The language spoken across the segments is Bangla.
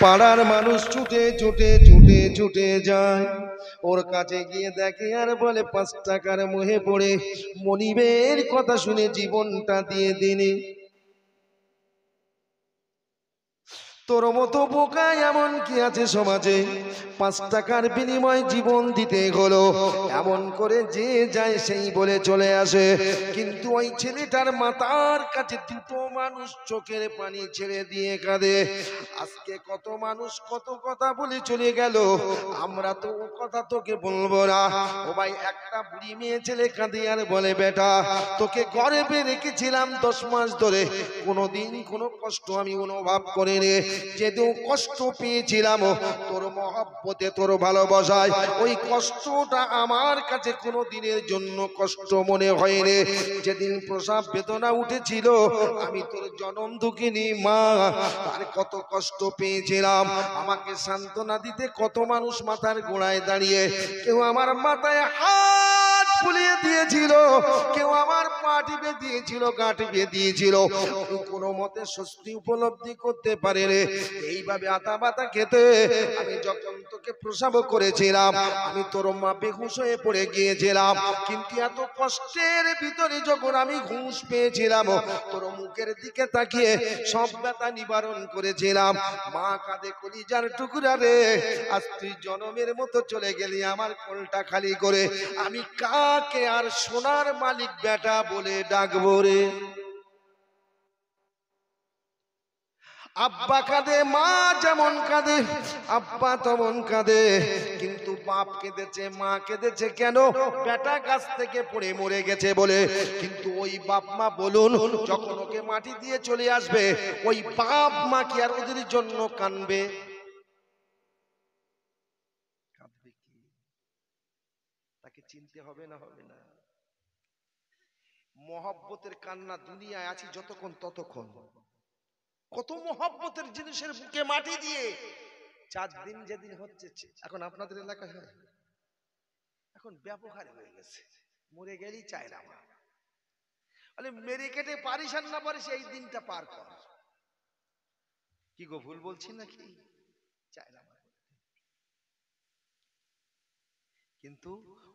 পাড়ার মানুষ ছুটে ছুটে ছুটে ছুটে যায় ওর কাছে গিয়ে দেখে আর বলে 5 টাকার মোহে পড়ে মনিবের কথা শুনে জীবনটা দিয়ে দিনি। তোর মতো বোকা এমন কি আছে সমাজে 5 টাকার বিনিময়ে জীবন দিতে হলো, এমন করে যে যায় সেই বলে চলে আসে। কিন্তু ওই ছেলেটার মাথার কাছে দুটো মানুষ চোখের পানি ছেড়ে দিয়ে কাঁদে। আজকে কত মানুষ কত কথা বলে চলে গেল, আমরা তো ও কথা তোকে বলবো না। ও ভাই একটা বুড়ি মেয়ে ছেলে কাঁদে আর বলে বেটা তোকে গর্ভে রেখেছিলাম 10 মাস ধরে, কোনোদিন কোনো কষ্ট আমি অনুভব করিনি, যেহেতু কষ্ট পেয়েছিলাম তোর মহব্বতে তোর ভালোবাসায়, ওই কষ্টটা আমার কাছে কোনো দিনের জন্য কষ্ট মনে হয়নি। যেদিন প্রসব বেদনা উঠেছিল আমি তোর জনম দুঃখিনী মা, আর কত কষ্ট পেয়েছিলাম। আমাকে সান্ত্বনা দিতে কত মানুষ মাথার গোড়ায় দাঁড়িয়ে, কেউ আমার মাথায় হাত বুলিয়ে দিয়েছিল, কেউ আমার পা টিপে দিয়েছিল, গা টিপে দিয়েছিল, কোনো মতে স্বস্তি উপলব্ধি করতে পারে রে। এইভাবে আতা বাতা খেতে আমি যখন তোকে প্রসব করেছিলাম আমি তোর মা বেহুশ হয়ে পড়ে গিয়েছিলাম, কিন্তু এত কষ্টের ভিতরে যখন আমি হুঁশ পেয়েছিলাম তোর মুখের দিকে তাকিয়ে সব ব্যথা নিবারণ করেছিলাম। মা কাঁদে কলিজার টুকরা রে, আজ তুই জনমের মতো চলে গেলি আমার কোলটা খালি করে, আমি কাকে আর সোনার মালিক বেটা বলে ডাকবো রে। আব্বা কাঁদে, মা যেমন কাঁদে আব্বা তেমন কাঁদে, কিন্তু বাপ কেঁদেছে মা কেঁদেছে কেন? বেটা গাছ থেকে পড়ে মরে গেছে বলে। কিন্তু ওই বাপ মা বলুন যখন ওকে মাটি দিয়ে চলে আসবে ওই বাপ মা কি আর ওদের জন্য কাঁদবে? কাঁদবে কি? তাকে চিনতে হবে না হবে না? মহব্বতের কান্না দুনিয়ায় আছি যতক্ষণ ততক্ষণ, কত মহব্বতের জিনিসের বুকে মাটি দিয়ে 4 দিন যেদিন হচ্ছে, এখন আপনাদের এলাকায় হয়, এখন ব্যাপক হারে হয়ে গেছে, মরে গেলেই চায় না মা, বলে মেরে কেটে পারিস আর না পারিস এই দিনটা পার কর। কি গো ভুল বলছি নাকি? চায় না মা। কিন্তু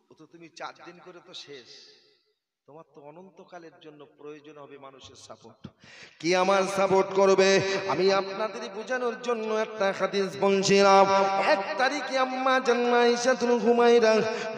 ও তো তুমি 4 দিন করে তো শেষ, তোমার তো অনন্তকালের জন্য প্রয়োজন হবে মানুষের সাপোর্ট। কি আমার সাপোর্ট করবে? আমি আপনাদের বোঝানোর জন্য একটা হাদিস বলছিলাম। 1 তারিখে আম্মা জান্নাত আয়েশাতুল হুমায়রা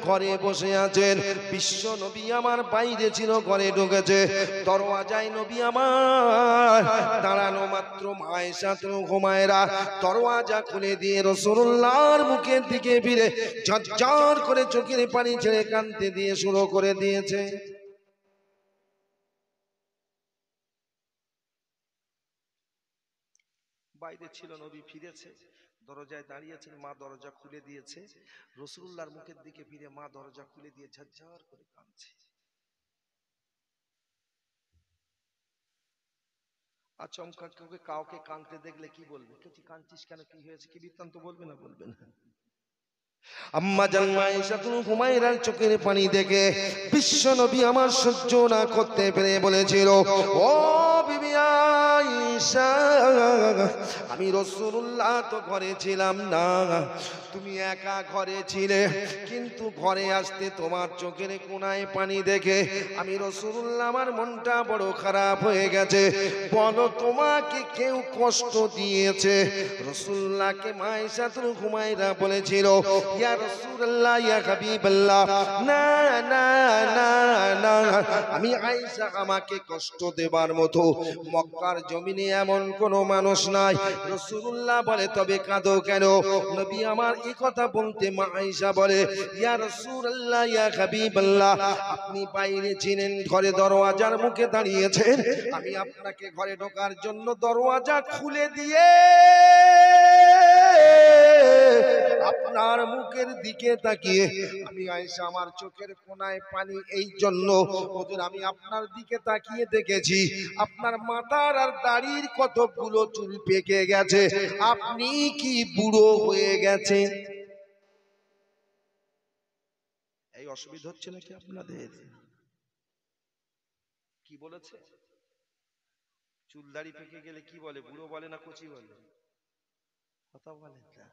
ঘরে বসে আছেন, বিশ্ব নবী আমার বাইরে ছিল, ঘরে ঢুকেছে, দরওয়াজায় নবী আমার দাঁড়ানো মাত্র আয়েশাতুল হুমায়রা দরওয়াজা খুলে দিয়ে রাসূলুল্লাহর মুখের দিকে ফিরে ঝরঝর করে চোখের পানি ছেড়ে কাঁদতে দিয়ে শুরু করে দিয়েছে। বাইরে ছিল, নবী ফিরেছে, দরজায় দাঁড়িয়েছেন, মা দরজা খুলে দিয়েছে, রাসূলুল্লাহর মুখের দিকে ফিরে মা দরজা খুলে দিয়ে ঝরঝর করে কাঁদছে। আচমকা কাউকে কাঁদতে দেখলে কি বলবে? কি কাঁদছিস কেন, কি হয়েছে, কি বৃত্তান্ত বলবে না বলবে না? আম্মা জান্নাত আয়েশাতুল হুমায়রার চোখের পানি দেখে বিশ্ব নবী আমার সহ্য না করতে পেরে বলেছিল, ও বিবি আয়েশা, আমি রাসূলুল্লাহ তো ঘরে ছিলাম না, তুমি একা ঘরে ছিলে, কিন্তু ঘরে আসতে তোমার চোখের কোণায় পানি দেখে আমি রাসূলুল্লাহ আমার মনটা বড় খারাপ হয়ে গেছে। বলো তোমাকে কেউ কষ্ট দিয়েছে? রাসূলুল্লাহকে মা আয়েশাতুল হুমায়রা বলেছিল, ইয়া রাসূলুল্লাহ, ইয়া হাবিবাল্লাহ, না না না না, আমি আয়েশা আমাকে কষ্ট দেবার মতো মক্কার জমিনে এমন কোন মানুষ নাই। রাসূলুল্লাহ বলে তবে কাঁদো কেন? নবী আমার এই কথা বলতে মা আয়েশা বলে, ইয়া রাসূলুল্লাহ, ইয়া হাবিবাল্লাহ, আপনি বাইরে ছিলেন, ঘরে দরওয়াজার মুখে দাঁড়িয়েছেন, আমি আপনাকে ঘরে ঢোকার জন্য দরওয়াজা খুলে দিয়ে আপনার মুখের দিকে তাকিয়ে আমি আয়েশা আমার চোখের কোণায় পানি এই জন্য ওদের আমি আপনার দিকে তাকিয়ে দেখেছি আপনার মাথার আর দাড়ির কতগুলো চুল পেকে গেছে, আপনি কি বুড়ো হয়ে গেছে? এই অসুবিধা হচ্ছে নাকি আপনাদের? কি বলেছে? চুল দাড়ি পেকে গেলে কি বলে? বুড়ো বলে না কচি বলে? কথা বলে না,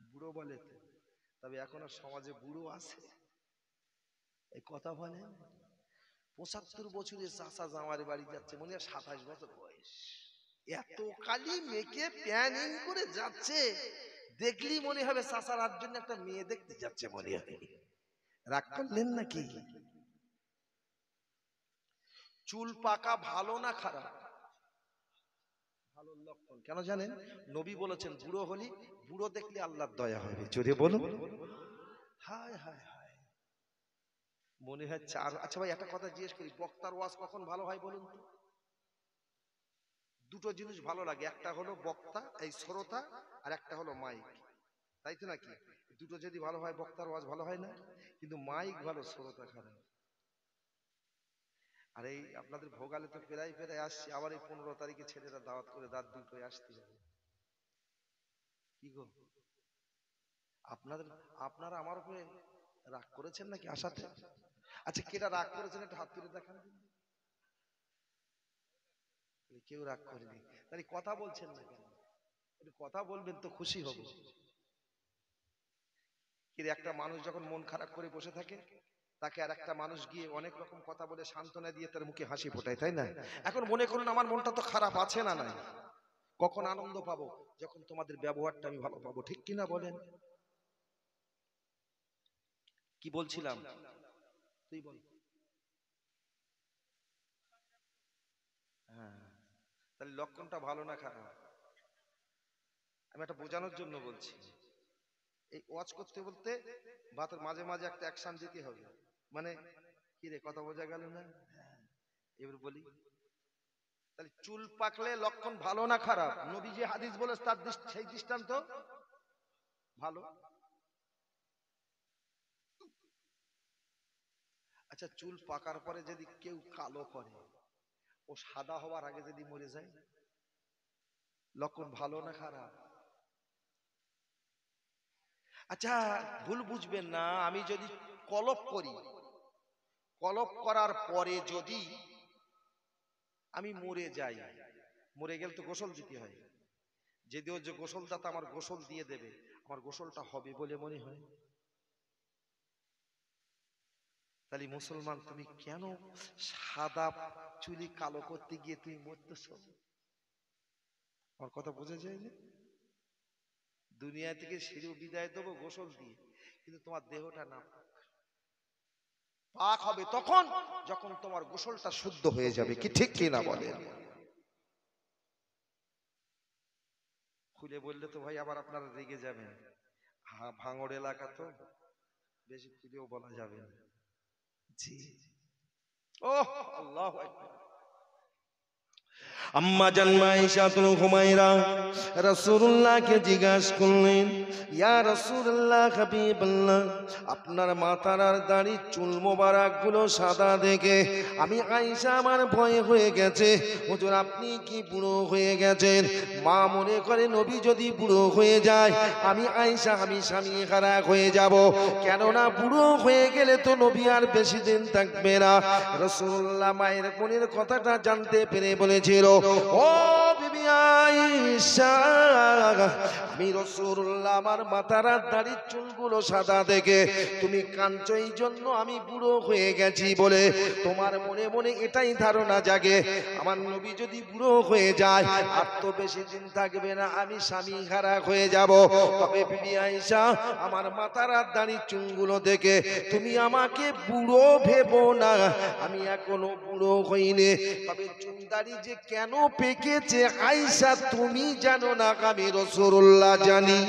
বুড়ো বলে তো। তবে এখনো সমাজে বুড়ো আছে এই কথা বলে। 75 বছরের চাচা জামার বাড়ি যাচ্ছে, মনে হয় 27 বছর বয়স, এত কালি মেকে প্যানিং করে যাচ্ছে, দেখলি মনে হবে চাচার আর জন্য একটা মেয়ে দেখতে যাচ্ছে মনে হয়। রাগ করলেন নাকি? চুল পাকা ভালো না খারাপ? ভালো লক্ষণ। কেন জানেন? নবী বলেছেন বুড়ো হলি, বুড়ো দেখলে আল্লাহর দয়া হবে। জোরে বলুন। হায় হায় হায়, মনে হয় চার। আচ্ছা ভাই একটা কথা জিজ্ঞেস করি, বক্তার ওয়াজ কখন ভালো হয় বলুন তো? দুটো জিনিস ভালো লাগে, একটা হলো বক্তা এই শ্রোতা, আর একটা হলো মাইক, তাই তো নাকি? দুটো যদি ভালো হয় বক্তার ওয়াজ ভালো হয় না? কিন্তু মাইক ভালো, শ্রোতা খারাপ। আর এই আপনাদের ভোগালে তো প্রায় প্রায় আসছি, আবার এই 15 তারিখে ছেলেরা দাওয়াত করে রাত 2টোয় আসতে হবে। কি গো আপনাদের, আপনারা আমার উপরে রাগ করেছেন নাকি আসাতে? আচ্ছা কেটা রাগ করেছেন একটা হাত তুলে দেখান। কেউ রাগ করেনি, তাহলে কথা বলছেন না কেন? একটু কথা বলবেন তো খুশি হব। কিন্তু একটা মানুষ যখন মন খারাপ করে বসে থাকে, তাকে আর একটা মানুষ গিয়ে অনেক রকম কথা বলে সান্ত্বনা দিয়ে তার মুখে হাসি ফোটায়, তাই না? এখন মনে করুন আমার মনটা তো খারাপ আছে না নাই, কখন আনন্দ পাবো? যখন তোমাদের ব্যবহারটা আমি ভালো পাবো, ঠিক কিনা বলেন? কি বলছিলাম? তুই বল। হ্যাঁ, তাহলে লক্ষণটা ভালো না খারাপ? আমি একটা বোঝানোর জন্য বলছি। এই ওয়াজ করতে বলতে ভাতের মাঝে মাঝে একটা অ্যাকশন দিতে হবে। মানে কি রে, কথা বোঝা গেল না? এবার বলি, তাহলে চুল পাকলে লক্ষণ ভালো না খারাপ? নবী যে হাদিস বলে তার সেই দৃষ্টান্ত ভালো। আচ্ছা চুল পাকার পরে যদি কেউ কালো করে, ও সাদা হওয়ার আগে যদি মরে যায়, লক্ষণ ভালো না খারাপ? আচ্ছা ভুল বুঝবেন না, আমি যদি কলপ করি, কলপ করার পরে যদি আমি মরে যাই, মরে গেলে তো গোসল দিতে হয়, যদিও যে গোসলদাতা আমার গোসল দিয়ে দেবে, আমার গোসলটা হবে বলে মনে হয়? তাহলে মুসলমান তুমি কেন সাদা চুলি কালো করতে গিয়ে তুমি মরতেছ? আমার কথা বোঝা যায় না? দুনিয়া থেকে সেরেও বিদায় দেবো গোসল দিয়ে, কিন্তু তোমার দেহটা না পাক হবে তখন যখন তোমার গোসলটা শুদ্ধ হয়ে যাবে। কি ঠিক কিনা বলেন? খুলে বললে তো ভাই আবার আপনারা রেগে যাবেন। ভাঙড় এলাকা তো, বেশি খুলেও বলা যাবে না। জি। ওহ আল্লাহু আকবার। আম্মা জান আয়েশাতুল হুমায়রা রাসূলুল্লাহকে জিজ্ঞাসা করলেন, ইয়া রাসূলুল্লাহ হাবিবাল্লাহ, আপনার মাথার আর দাড়ির চুল মোবারক গুলো সাদা দেখে আমি আয়েশা আমার ভয় হয়ে গেছে। হুজুর আপনি কি বুড়ো হয়ে গেছেন? মা মনে করে নবী যদি বুড়ো হয়ে যায়, আমি আয়েশা আমি স্বামী হারা হয়ে যাব, কেননা বুড়ো হয়ে গেলে তো নবী আর বেশি দিন থাকবে না। রাসূলুল্লাহ মায়ের মনের কথাটা জানতে পেরে বলেছিল, ও বিবি আয়েশা, আমি রাসূলুল্লাহ আমার মাথার আর দাড়ির চুলগুলো সাদা দেখে তুমি কাঁদছো, এই জন্য আমি বুড়ো হয়ে গেছি বলে তোমার মনে মনে এটাই ধারণা জাগে আমার নবী যদি বুড়ো হয়ে যায় আর তো বেশি দিন থাকবে না, আমি স্বামী হারা হয়ে যাব। তবে বিবি আয়েশা, আমার মাথার আর দাড়ির চুলগুলো দেখে তুমি আমাকে বুড়ো ভেবো না, আমি এখনো বুড়ো হইনি। তবে চুল দাড়ি যে কেন পেকেছে আয়েশা তুমি জানো না, আমি রাসূলুল্লাহ জানি।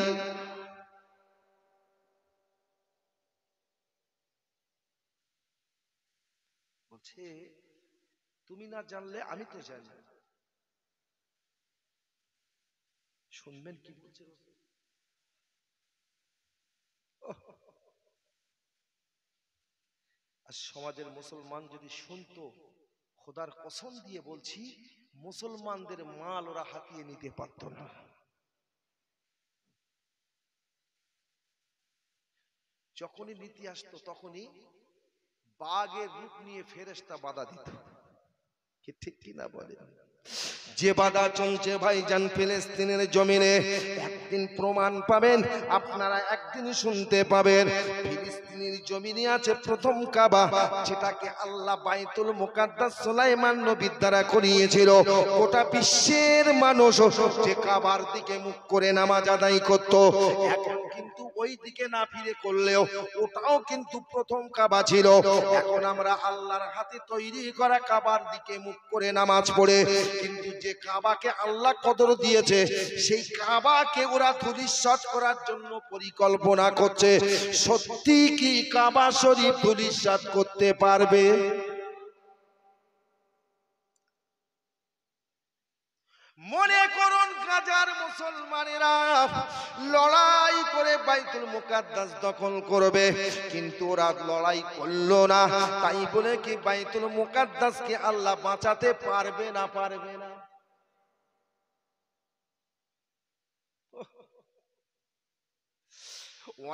বলছে তুমি না জানলে আমি তো জানি। শুনবেন কি বলছে? আর সমাজের মুসলমান যদি শুনতো, খোদার কসম দিয়ে বলছি মুসলমানদের মাল ওরা হাতিয়ে নিতে পারতো না। যখনই নীতি আসতো তখনই বাঘের রূপ নিয়ে ফেরেশতা বাধা দিত। কি ঠিক কিনা বলেন? যে বাধা চলছে ভাইজান ফিলিস্তিনের জমিনে, একদিন প্রমাণ পাবেন, আপনারা একদিন শুনতে পাবেন। ফিলিস্তিনের জমিনে আছে প্রথম কাবা, যেটাকে আল্লাহ বাইতুল মুকাদ্দাস সুলাইমান নবীর দ্বারা করিয়েছিল। গোটা বিশ্বের মানুষ যে কাবার দিকে মুখ করে নামাজ আদায় করত, এখন কিন্তু ওই দিকে না ফিরে করলেও ওটাও কিন্তু প্রথম কাবা ছিল। এখন আমরা আল্লাহর হাতে তৈরি করা কাবার দিকে মুখ করে নামাজ পড়ে, কিন্তু যে কাবাকে আল্লাহ কদর দিয়েছে সেই কাবাকে ওরা ধূলিসাৎ করার জন্য পরিকল্পনা করছে। সত্যি কি কাবা শরীফ ধূলিসাৎ করতে পারবে? মনে করুন গাজার মুসলমানেরা লড়াই করে বাইতুল মুকাদ্দাস দখল করবে, কিন্তু ওরা লড়াই করলো না, তাই বলে কি বাইতুল মুকাদ্দাসকে আল্লাহ বাঁচাতে পারবে না? পারবে না।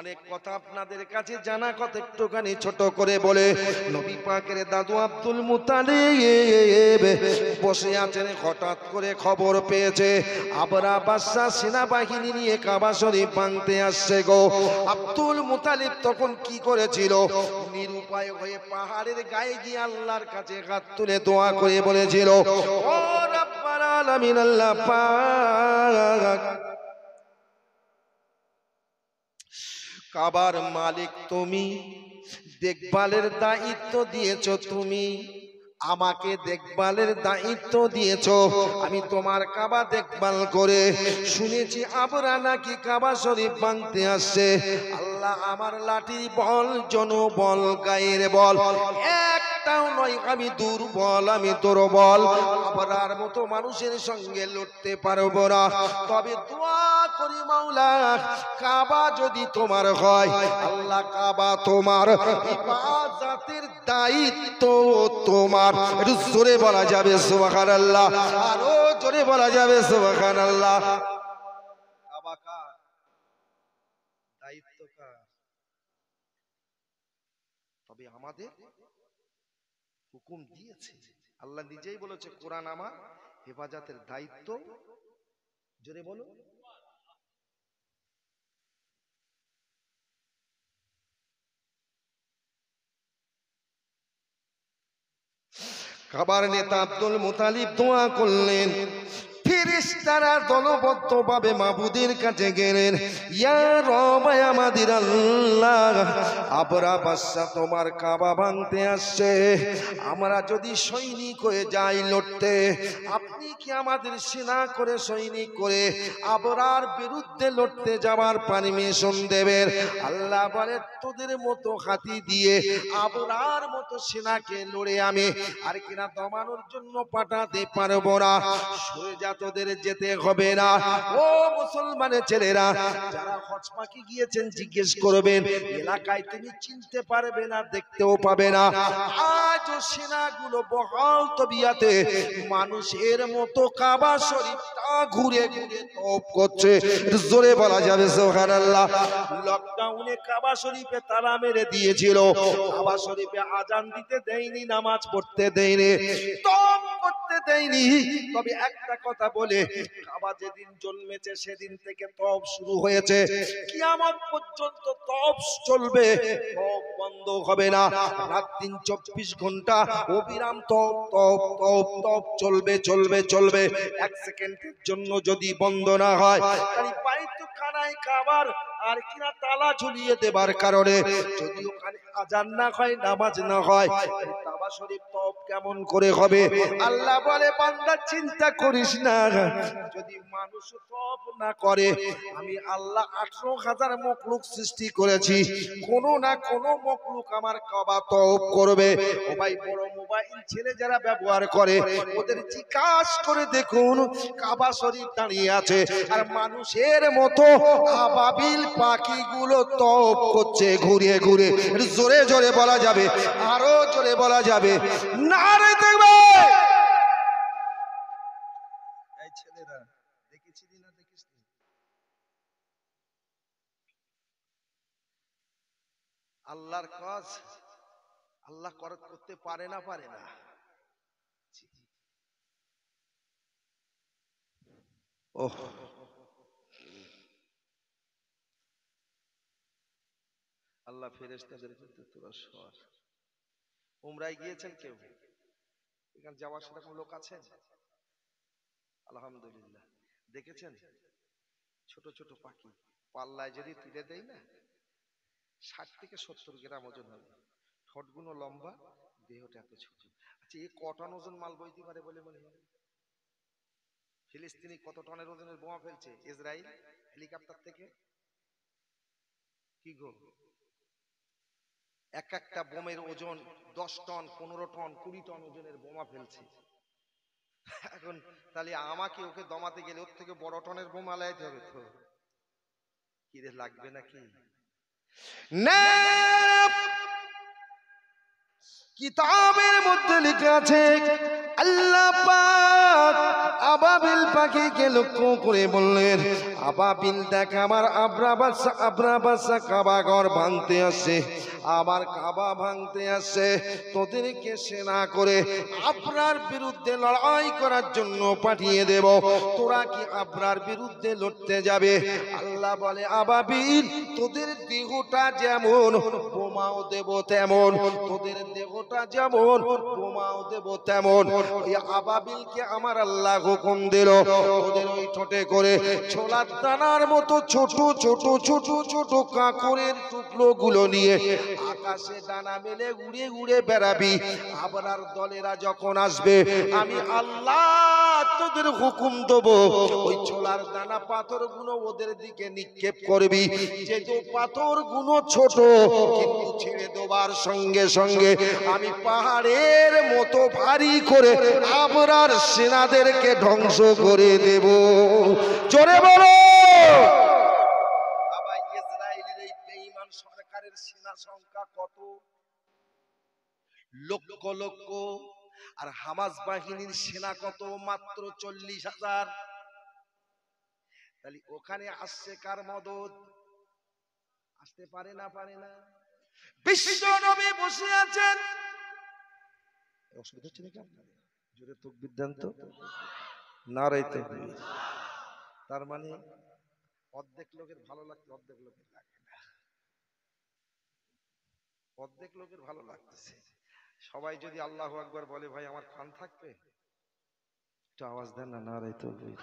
অনেক কথা আপনাদের কাছে জানা কথা একটুখানি ছোট করে বলে, নবী পাকের দাদু আব্দুল মুতালিব বসে আছেন, হঠাৎ করে খবর পেয়েছে আবরা বাদশা সেনাবাহিনী নিয়ে কাবা শরীফ ভাঙতে আসছে গো। আব্দুল মুতালিব তখন কি করেছিল? নিরুপায় হয়ে পাহাড়ের গায়ে গিয়ে আল্লাহর কাছে হাত তুলে দোয়া করে বলেছিল, ও রাব্বাল আলামিন, আল্লাহ পাক, কাবার মালিক তুমি, দেখভালের দায়িত্ব দিয়েছ তুমি, আমাকে দেখভালের দায়িত্ব দিয়েছ, আমি তোমার কাবা দেখভাল করে শুনেছি আবরা নাকি কাবা শরীফ ভাঙতে আসছে। আল্লাহ আমার লাঠির বল, জনবল, গায়ের বল একটাও নয়, আমি দুর্বল, আমি দুর্বল, আবরার মতো মানুষের সঙ্গে লড়তে পারবো না। তবে দোয়া করি মাওলা, কাবা যদি তোমার হয়, আল্লাহ কাবা তোমার, ইবাদতের দায়িত্ব তোমার। একটু জোরে বলা যাবে সুবহানাল্লাহ, আরো জোরে বলা যাবে সুবহানাল্লাহ। কাবা কার? দায়িত্ব কার? তবে আমাদের হুকুম দিয়েছে, আল্লাহ নিজেই বলেছে কোরআন আমার হেফাজতের দায়িত্ব। জোরে বলো। কাবার নেতা আব্দুল মুতালিব দোয়া করলেন, ফেরেশতারা দলবদ্ধভাবে মাবুদের কাছে গেলেন, ইয়া রব, আমাদের আল্লাহ, আবরা বাদশা তোমার কাবা ভাঙতে আসছে, আমরা যদি সৈনিক হয়ে যাই লড়তে, আপনি কি আমাদের সেনা করে সৈনিক করে আবরার বিরুদ্ধে লড়তে যাওয়ার পারমিশন দেবেন? আল্লাহ বলে, তোদের মতো হাতি দিয়ে আবরার মতো সেনাকে লড়ে আমি আর কিনা দমানোর জন্য পাঠাতে পারবো না। সরে যা, তোদের যেতে হবে না। ও মুসলমানের ছেলেরা, যারা হজ পাখি গিয়েছেন জিজ্ঞেস করবেন, এলাকায় তুমি চিনতে পারবে না, দেখতেও পাবে না। আজ সেনাগুলো বহাল তবিয়াতে মানুষের মতো কাবা শরীফটা ঘুরে ঘুরে তওপ করছে। জোরে বলা যাবে সুবহানাল্লাহ। লকডাউনে কাবা শরীফে তালা মেরে দিয়েছিল, কাবা শরীফে আজান দিতে দেয়নি, নামাজ পড়তে দেয়নি, তওপ করতে দেয়নি। তবে একটা কথা বলে, কাবা যেদিন জন্মেছে সেদিন থেকে তওপ শুরু হয়েছে, কিয়ামত পর্যন্ত তওপ চলবে, তওপ বন্ধ হবে না। রাত দিন 24 ঘন্টা অবিরাম তওপ তওপ তওপ তওপ চলবে চলবে চলবে। এক সেকেন্ডের জন্য যদি বন্ধ না হয়, তাহলে বাইতুল খানায় কাবার আর কিনা তালা ঝুলিয়ে দেবার কারণে যদি ওখানে আজান না হয়, নামাজ না হয়, কাবা শরীফ তওপ কেমন করে হবে? আল্লাহ বলে, বান্দা চিন্তা করিস না, যদি মানুষ তওপ না করে, আমি আল্লাহ 18,000 মখলুক সৃষ্টি করেছি, কোনো না কোনো মখলুক আমার কাবা তওপ করবে। ও ভাই, বড় মোবাইল ছেলে যারা ব্যবহার করে, ওদের জিজ্ঞাসা করে দেখুন, কাবা শরীফ দাঁড়িয়ে আছে আর মানুষের মতো আবাবিল পাখিগুলো তওপ করছে ঘুরে ঘুরে। জোরে জোরে বলা যাবে, আরো জোরে বলা যাবে, নারে দেখবে। এই ছেলেরা দেখেছিলি না দেখিসনি? আল্লাহর কাজ আল্লাহ করতে পারে না? পারে না? ওহ, আল্লাহ ফেরেশতাদের করতে তোরা সর। উমরায় গিয়েছেন কেউ? এখানে যাওয়ার সেরকম লোক আছেন? আলহামদুলিল্লাহ। দেখেছেন ছোট ছোট পাখি পাল্লায় যদি তুলে দেয় না 60 থেকে 70 গ্রাম ওজন হবে, ঠোঁটগুলো লম্বা, দেহটা এত ছোট। আচ্ছা এই ক টন ওজন মাল বইতে পারে বলে মনে হয়? ফিলিস্তিনি কত টনের ওজনের বোমা ফেলছে ইসরায়েল হেলিকপ্টার থেকে? কি গো, এক একটা বোমের ওজন 10 টন 15 টন 20 টন ওজনের বোমা ফেলছে। এখন তাহলে আমাকে ওকে দমাতে গেলে ওর থেকে বড় টনের বোমা লাগাইতে হবে তো, কি রে লাগবে নাকি? না, কিতাবের মধ্যে লেখা আছে আল্লাহ পাক আবাবিল পাখিকে লক্ষ্য করে বললেন, আবাবিল দেখ আমার আব্রাবাসা কাবা ঘর ভাঙতে আসে, আবার কাবা ভাঙতে আসে, তোদেরকে সেনা করে আবরার বিরুদ্ধে লড়াই করার জন্য পাঠিয়ে দেব, তোরা কি আবরার বিরুদ্ধে লড়তে যাবে? আল্লাহ বলে আবাবিল তোদের দেহটা যেমন বোমাও দেব তেমন, তোদের দেহটা যেমন বোমাও দেব তেমন। ওই আবাবিলকে আমার আল্লাহ হুকুম দিল তোদের ওই ঠোঁটে করে ছোলার দানার মতো ছোট ছোট ছোট ছোট কাঁকড়ের টুকরো গুলো নিয়ে আকাশে ডানা মেলে উড়ে উড়ে বেড়াবি। আবরার দলেরা যখন আসবে আমি আল্লাহ তোদের হুকুম দেবো ওই ছোলার দানা পাথর গুলো ওদের দিকে নিক্ষেপ করবি, যেহেতু পাথর গুলো ছোট কিন্তু ছেড়ে দেবার সঙ্গে সঙ্গে আমি পাহাড়ের মতো ভারী করে আবরার সেনাদেরকে ধ্বংস করে দেব। জোরে বলো। বাবা ইসরায়েলের এই বেঈমান সরকারের সেনা সংখ্যা কত? লক্ষ লক্ষ। আর হামাস বাহিনীর সেনা কত? মাত্র 40,000। তাহলে ওখানে আসছে কার মদত? আসতে পারে না? পারে না। বিশ্ব নবী বসে আছেন, অসুবিধা হচ্ছে নাকি আপনাদের? জোরে তাকবীর দেন তো, নারায়ে তাকবীর। তার মানে অর্ধেক লোকের ভালো লাগছে, অর্ধেক লোকের লাগে না। অর্ধেক লোকের ভালো লাগতেছে। সবাই যদি আল্লাহু আকবার বলে ভাই আমার কান থাকবে? একটু আওয়াজ দেন না, নারায়ে তাকবীর।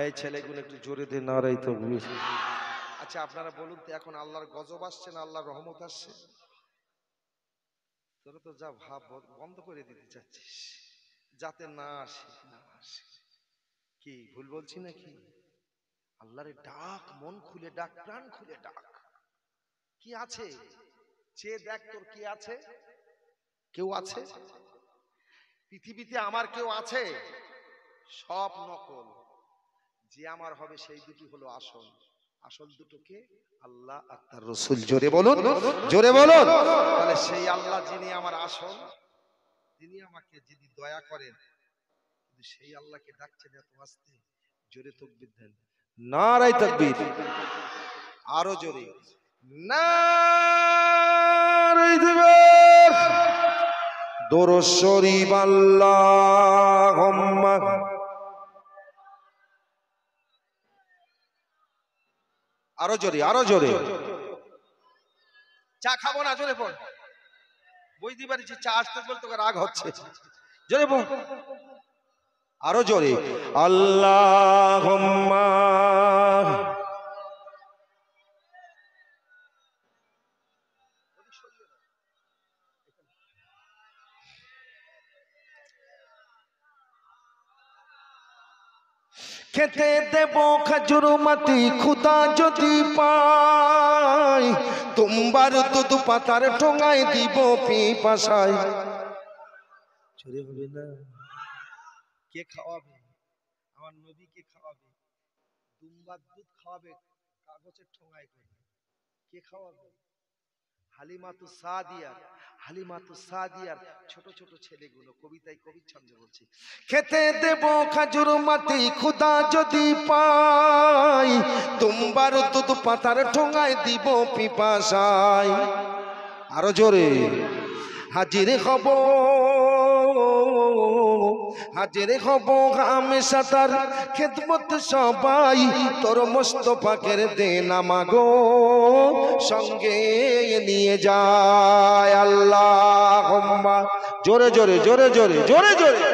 এই ছেলেগুলো একটু জোরে দেন নারায়ে তাকবীর। আচ্ছা আপনারা বলুন তো এখন আল্লাহর গজব আসছে না আল্লাহর রহমত আসছে? তোরা তো যা ভাব বন্ধ করে দিতে চাচ্ছিস যাতে না আসে, না আসে। কি ভুল বলছি নাকি? আল্লাহরে ডাক, মন খুলে ডাক, প্রাণ খুলে ডাক। কি আছে চেয়ে দেখ তোর কি আছে? কেউ আছে পৃথিবীতে? আমার কেউ আছে? সব নকল। যে আমার হবে সেই দুটি হলো আসল। আসল দুটোকে আল্লাহ আর তার রাসূল। জোরে বলুন, জোরে বলুন। তাহলে সেই আল্লাহ যিনি আমার আসল, তিনি আমাকে যদি দয়া করেন, কিন্তু সেই আল্লাহকে ডাকছেন এত আস্তে, জোরে তাকবীর দেন, নারায়ে তাকবীর। আরো জোরে নারায়ে তাকবীর। দরুদ শরীফ আল্লাহুম্মা। আরো জোরে, আরো জোরে। চা খাবো না, জোরে বল। বুঝতে পারছি চা আসতে বলতে রাগ হচ্ছে, জোরে বল। আরো জোরে আল্লাহুম্মা। খেতে দেব খেজুর মাটি খুদা যদি পাই, তোমার দুধ পাতার ঠোঙায় দিব পিপাসায়। চুরি হবে না? কে খাওয়াবে? আমার নবীকে খাওয়াবে। দুম্বার দুধ খাওয়াবে কাগজের ঠোঙায় করে। কে খাওয়াবে? হালিমাতু সাদিয়ার, হালিমাতু সাদিয়ার ছোট ছোট ছেলেগুলো। কবিতায় কবি ছন্দে বলছি, খেতে দেব খেজুর মাটি খুদা যদি পাই, তোমার দুধ পাতার ঠোঙায় দিব পিপাসায়। আরো জোরে হাজির হব হাজির হব হামেশা তার খেদমত সবাই, তোর মোস্তফাকের দে নামাগো সঙ্গে নিয়ে যায়। আল্লাহুম্মা, জোরে জোরে জোরে জোরে জোরে জোরে।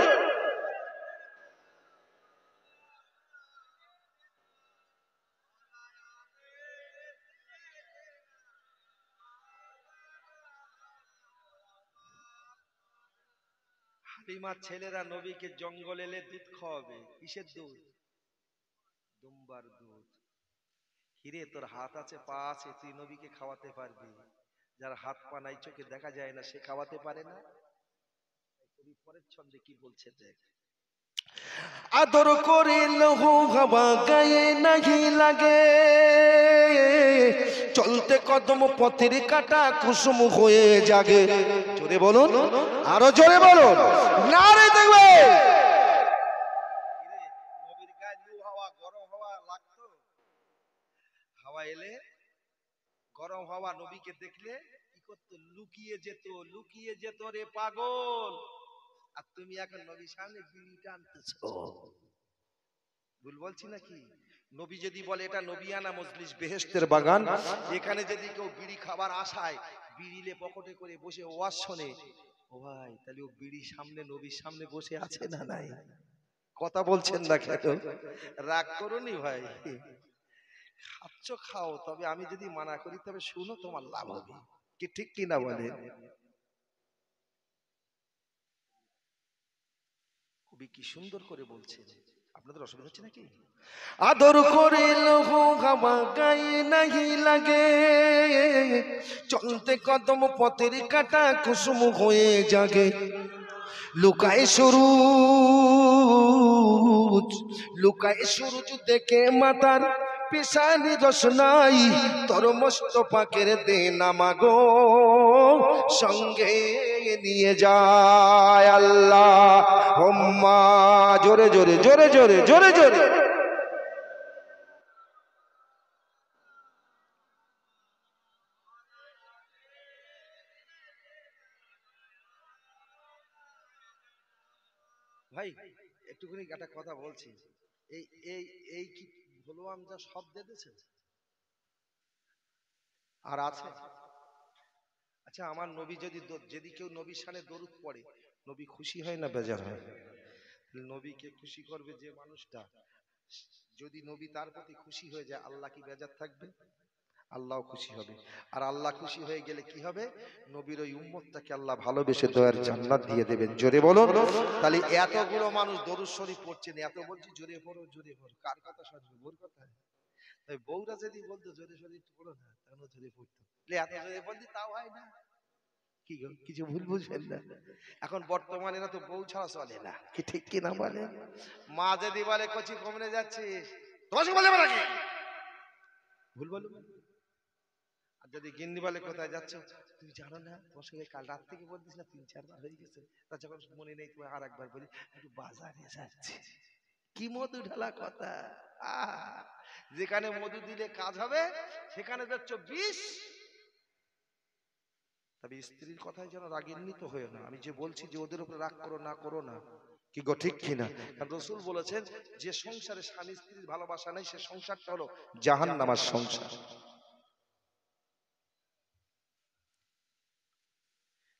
হালিমার ছেলেরা নবীকে জঙ্গল এলে দুধ খাওয়াবে। কিসের দুধ? দুম্বার দুধ। হিরে, তোর হাত আছে পা আছে, তুই নবীকে খাওয়াতে পারবি? যার হাত পা নাই, চোখে দেখা যায় না, সে খাওয়াতে পারে না? কবি পরের ছন্দে কি বলছে দেখ। আদর করে লহু হাওয়া গায়ে নাহি লাগে, চলতে কদম পথের কাটা কুসুম হয়ে জাগে। জোরে বলুন, আরো জোরে বলুন, নারে দেখবে। নবীর গায়ে লু হাওয়া, গরম হাওয়া লাগতো। হাওয়া এলে, গরম হাওয়া নবীকে দেখলে কি করতো? লুকিয়ে যেত, লুকিয়ে যেত রে পাগল। আর তুমি এখন নবীর সামনে বিড়ি টানতেছো। ভুল বলছি নাকি? নবী যদি বলে এটা নবিয়ানা মজলিস, বেহেশতের বাগান, এখানে যদি কেউ বিড়ি খাবার আশায় বিড়িলে পকেটে করে বসে ওয়াজ শোনে, ও ভাই, তাহলে ও বিড়ি সামনে নবীর সামনে বসে আছে না নাই? কথা বলছেন না কেন? রাগ করুনি ভাই, খাচ্ছ খাও, তবে আমি যদি মানা করি তবে শুনো, তোমার লাভ হবে। কি ঠিক কি না বলে? কবি কি সুন্দর করে বলছেন, আপনাদের অসুবিধা হচ্ছে নাকি? আদর করে লহ হাওয়া গায়ে নাহি লাগে, চলতে কদম পথের কাটা কুসুম হয়ে জাগে। লুকায় সুরুজ, লুকায় সুরুজ দেখে মাতার পেশানি রসনাই, তোর মোস্তফাকের দে নামাগো সঙ্গে নিয়ে যায়। আল্লাহুম্মা, জোরে জোরে জোরে জোরে জোরে জোরে। ভাই একটুখানি একটা কথা বলছি, এই এই এই কি ভোলওয়ান যা সব দিয়েছে আর আছে? আচ্ছা, আমার নবী যদি কেউ নবীর শানে দরুদ পড়ে, নবী খুশি হয় না বেজার হয়? নবীকে খুশি করবে যে মানুষটা, যদি নবী তার প্রতি খুশি হয়ে যায়, আল্লাহ কি বেজার থাকবে? আল্লাহ খুশি হবে। আর আল্লাহ খুশি হয়ে গেলে কি হবে? নবীর ওই উম্মতটাকে আল্লাহ ভালোবেসে দয়ার জান্নাত দিয়ে দেবেন। জোরে বলুন। তাহলে এতগুলো মানুষ দরুদ শরীফ পড়ছেন, এত বলছি জোরে পড়ো জোরে পড়ো, কার কথা শুনবে? বোর কথা। তাই বউরা যদি বলতো জোরে শরীফ পড়ো না, তাহলে জোরে পড়তো। এত জোরে বলছি তাও হয় না। কি গো, কিছু ভুল বুঝবেন না। এখন বর্তমানে এরা তো বউ ছাড়া চলে না, কি ঠিক কি না বলে? মা যদি বলে কচি কমনে যাচ্ছে, তোমার সঙ্গে বলে নাকি? ভুল বলবো। আর যদি গিন্নি বলে কোথায় যাচ্ছ, তুমি জানো না তোমার সঙ্গে কাল রাত থেকে বলতিস না ৩-৪ বার হয়ে গেছে, তা যখন মনে নেই তুমি আর একবার বলি একটু বাজারে যাচ্ছি। কি মধু ঢালা কথা! যেখানে মধু দিলে কাজ হবে সেখানে যাচ্ছ বিষ। তবে স্ত্রীর কথায় যেন রাগান্বিত হয়ে না। আমি যে বলছি যে ওদের উপরে রাগ করো না, করো না, কি গো ঠিক কিনা? কারণ রাসূল বলেছেন যে সংসারে স্বামী স্ত্রীর ভালোবাসা নেই, সে সংসারটা হলো জাহান্নামের সংসার।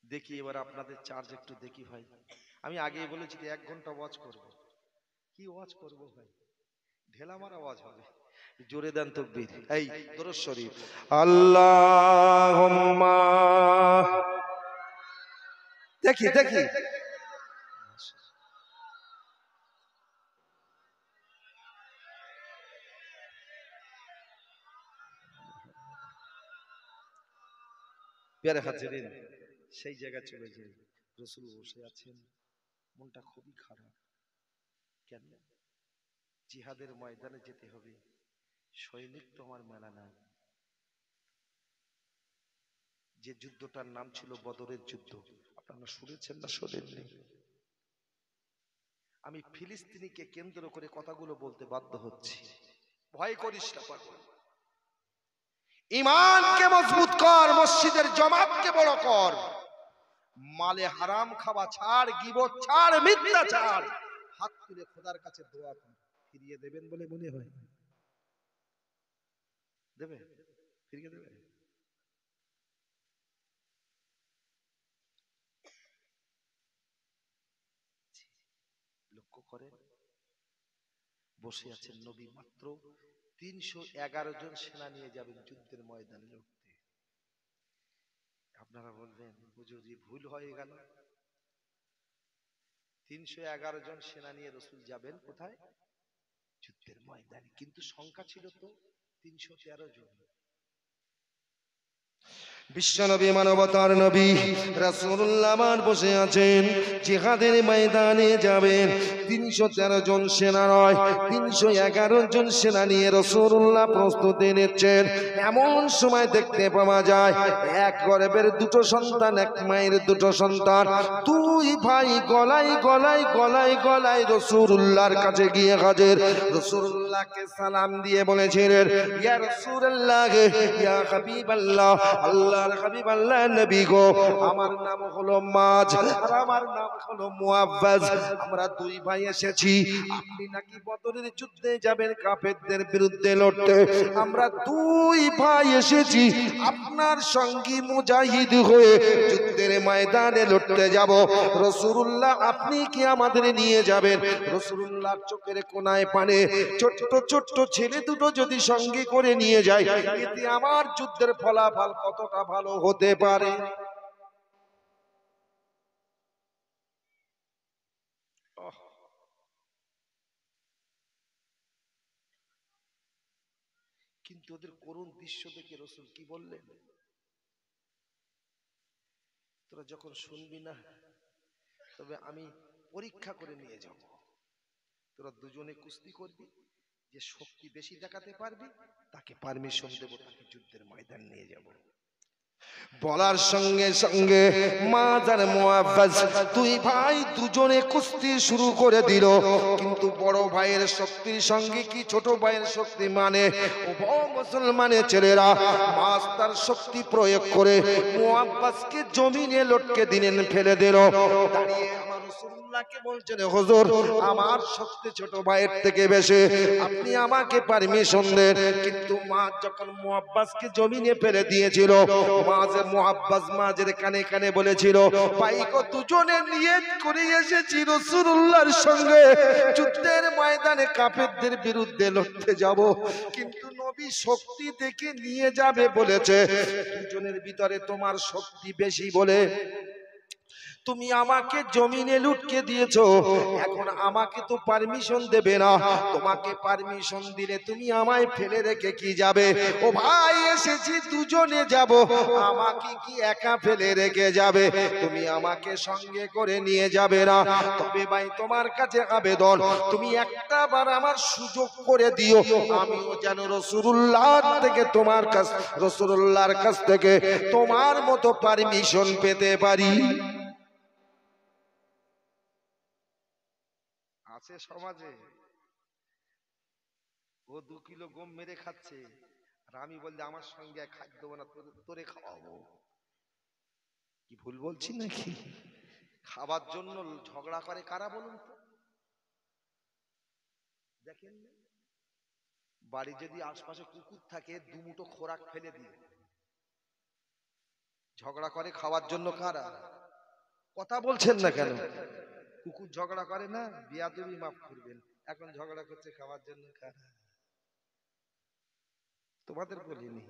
দেখি এবার আপনাদের চার্জ একটু দেখি ভাই। আমি আগেই বলেছি যে 1 ঘন্টা ওয়াজ করব। কি ওয়াজ করব ভাই? ঢেলা মারা ওয়াজ হবে। জোরে দেন তাকবীর। এই দরুদ শরীফ। আল্লাহুম্মা, দেখি দেখি। প্যারে হাজিরিন, সেই জায়গা চলে যাই। রাসূল বসে আছেন, মনটা খুবই খারাপ। কেন? জিহাদের ময়দানে যেতে হবে, সৈনিক তো আমার মেলা নাই। যে যুদ্ধটার নাম ছিল বদরের যুদ্ধ, আপনারা শুনেছেন না শোনেননি? আমি ফিলিস্তিনিকে কেন্দ্র করে কথাগুলো বলতে বাধ্য হচ্ছি। ভয় করিস না পাগল, ঈমানকে মজবুত কর, মসজিদের জামাতকে বড় কর। মালে হারাম খাওয়া ছাড়, গীবত ছাড়, মিথ্যা ছাড়, হাত তুলে খোদার কাছে দোয়া কর, ফিরিয়ে দেবেন বলে মনে হয়? দেবে? ফিরিয়ে দেবে? লক্ষ্য করেন, বসে আছেন নবী, মাত্র 311 জন সেনা নিয়ে যাবেন যুদ্ধের ময়দানে লড়তে। আপনারা বলবেন হুজুর জি ভুল হয়ে গেল, 311 জন সেনা নিয়ে রসুল যাবেন কোথায়? যুদ্ধের ময়দানে। কিন্তু সংখ্যা ছিল তো 313 জন। বিশ্বনবী, মানবতার নবী রাসূলুল্লাহ আমার বসে আছেন, জিহাদের ময়দানে যাবেন। 313 জন সেনা নয়, 311 জন সেনা নিয়ে রাসূলুল্লাহ প্রস্তুতি নিচ্ছেন। এমন সময় দেখতে পাওয়া যায় এক গর্ভের দুটো সন্তান, এক মায়ের দুটো সন্তান, দুই ভাই গলায় গলায় গলায় গলায় রাসূলুল্লাহর কাছে গিয়ে হাজির। রাসূলুল্লাহকে সালাম দিয়ে বলেছিলেন, ইয়া রাসূলুল্লাহ, ইয়া হাবিবাল্লাহ, আল্লাহর হাবিব, আল্লাহ নবী গো, আমার নাম হলো মাজ আর আমার নাম হলো মুআফফাজ। আমরা দুই ভাই এসেছি, আপনি নাকি বদরের যুদ্ধে যাবেন কাফেরদের বিরুদ্ধে লড়তে। আমরা দুই ভাই এসেছি আপনার সঙ্গী মুজাহিদ হয়ে যুদ্ধের ময়দানে লড়তে যাব। রাসূলুল্লাহ, আপনি কি আমাদের নিয়ে যাবেন? রাসূলুল্লাহর চোখের কোনায় পানি। ছোট্ট ছোট্ট ছেলে দুটো যদি সঙ্গে করে নিয়ে যায়, এতে আমার যুদ্ধের ফলাফল কতটা ভালো হতে পারে। কিন্তু ওদের করুণ দৃশ্য দেখে রাসূল কি বললেন? তোরা যখন শুনবি না, তবে আমি পরীক্ষা করে নিয়ে যাব। তোরা দুজনে কুস্তি করবি, যে শক্তি বেশি দেখাতে পারবি তাকে পারমিশন দেব, তাকে যুদ্ধের ময়দান নিয়ে যাব। বলার সঙ্গে সঙ্গে মাজ আর মুআফফাজ দুই ভাই দুজনে কুস্তি শুরু করে দিল। কিন্তু বড় ভাইয়ের শক্তির সঙ্গে কি ছোট ভাইয়ের শক্তি মানে? ও মুসলমানের ছেলেরা, মাজ তার শক্তি প্রয়োগ করে মুআফফাজকে জমিনে লটকে দিলেন, ফেলে দিল। দাঁড়িয়ে আমার রাসূলুল্লাহকে বলছেন, হুজুর আমার শক্তি ছোট ভাইয়ের থেকে বেশি, আপনি আমাকে পারমিশন দেন। কিন্তু মাজ যখন মুআফফাজকে জমিনে ফেলে দিয়েছিল, মাঝে মুআফফাজ মাঝের কানে কানে বলেছিল, ভাইগো দুজনে নিয়ত করে এসেছি রাসূলুল্লাহর সঙ্গে যুদ্ধের ময়দানে কাফেরদের বিরুদ্ধে লড়তে যাব, কিন্তু নবী শক্তি দেখে নিয়ে যাবে বলেছে। দুজনের ভিতরে তোমার শক্তি বেশি বলে তুমি আমাকে জমিনে লুটকে দিয়েছো, এখন আমাকে তো পারমিশন দেবে না। তোমাকে পারমিশন দিলে তুমি আমায় ফেলে রেখে কি যাবে? ও ভাই, এসেছি দুজনে যাব, আমাকে কি একা ফেলে রেখে যাবে? তুমি আমাকে সঙ্গে করে নিয়ে যাবে না। তবে ভাই তোমার কাছে আবেদন, তুমি একটা বার আমার সুযোগ করে দিও, আমিও যেন রাসূলুল্লাহর থেকে তোমার কাছ রাসূলুল্লাহর কাছ থেকে তোমার মতো পারমিশন পেতে পারি। আছে সমাজে, ও 2 কিলো গম মেরে খাচ্ছে, আর আমি বললে আমার সঙ্গে খাদ্য দেবো না, তোরে খাওয়াবো। কি ভুল বলছি নাকি? খাবার জন্য ঝগড়া করে কারা বলুন তো? দেখেন, বাড়ি যদি আশপাশে কুকুর থাকে, দুমুঠো খোরাক ফেলে দিয়ে ঝগড়া করে খাওয়ার জন্য কারা? কথা বলছেন না কেন? কুকুর ঝগড়া করে না? বিয়াদবি মাফ করবেন, এখন ঝগড়া করছে খাওয়ার জন্য কারা? তোমাদের বলিনি।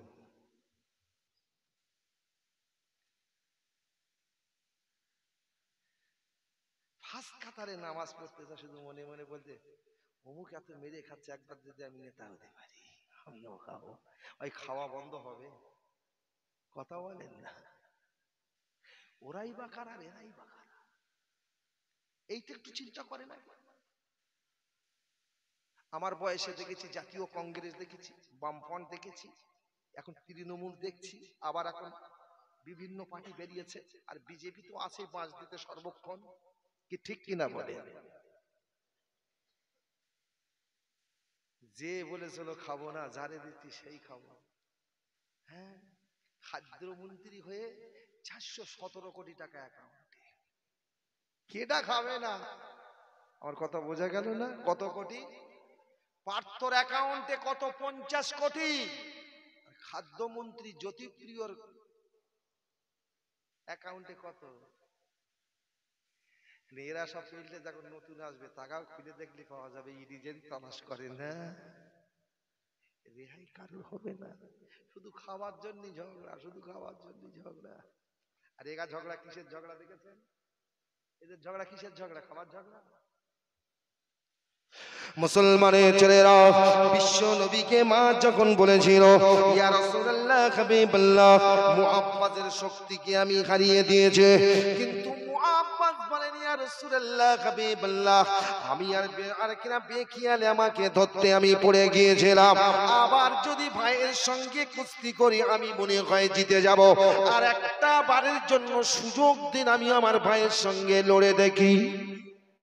ফার্স্ট কাতারে নামাজ পড়তেছে, শুধু মনে মনে বলতে, অমুক এত মেরে খাচ্ছে, একবার যদি আমি নেতা হতে পারি আমিও খাবো। ওই খাওয়া বন্ধ হবে? কথা বলেন না। ওরাই বা কারা, এরাই বা কারা? এইটা একটু চিন্তা করে না? আমার বয়সে দেখেছি জাতীয় কংগ্রেস দেখেছি, বামফ্রন্ট দেখেছি, এখন তৃণমূল দেখছি, আবার এখন বিভিন্ন পার্টি বেরিয়েছে, আর বিজেপি তো আছে বাঁশ দিতে সর্বক্ষণ। কি ঠিক কিনা বলে? যে বলেছিল খাবো না, যারে দিচ্ছি সেই খাবো। হ্যাঁ, খাদ্যমন্ত্রী হয়ে 417 কোটি টাকা অ্যাকাউন্টে। কেডা খাবে না? আমার কথা বোঝা গেল না? কত কোটি? পার্থর অ্যাকাউন্টে কত? 50 কোটি। খাদ্যমন্ত্রী জ্যোতিপ্রিয়র অ্যাকাউন্টে কত? এরা সব ফিল্ডে যখন নতুন আসবে তাকাও খুলে দেখলে পাওয়া যাবে ইডি যেন তালাশ করে না, রেহাই কারোর হবে না। শুধু খাওয়ার জন্য ঝগড়া, শুধু খাওয়ার জন্য ঝগড়া। আর এগা ঝগড়া কিসের ঝগড়া দেখেছেন? এদের ঝগড়া কিসের ঝগড়া? খাবার ঝগড়া। মুসলমানের ছেলেরা বিশ্ব নবীকে মা যখন বলেছিল ইয়া রাসূলুল্লাহ হাবিবাল্লাহ মুআব্বাজের শক্তিকে আমি হারিয়ে দিয়েছে, কিন্তু মুআব্বাজ বলেন ইয়া রাসূলুল্লাহ হাবিবাল্লাহ আমি আর কিনা বেখিয়ালে আমাকে ধরতে আমি পড়ে গিয়েছিলাম, আবার যদি ভাইয়ের সঙ্গে কুস্তি করি আমি মনে হয় জিতে যাব, আর একটা বারের জন্য সুযোগ দিন আমি আমার ভাইয়ের সঙ্গে লড়ে দেখি।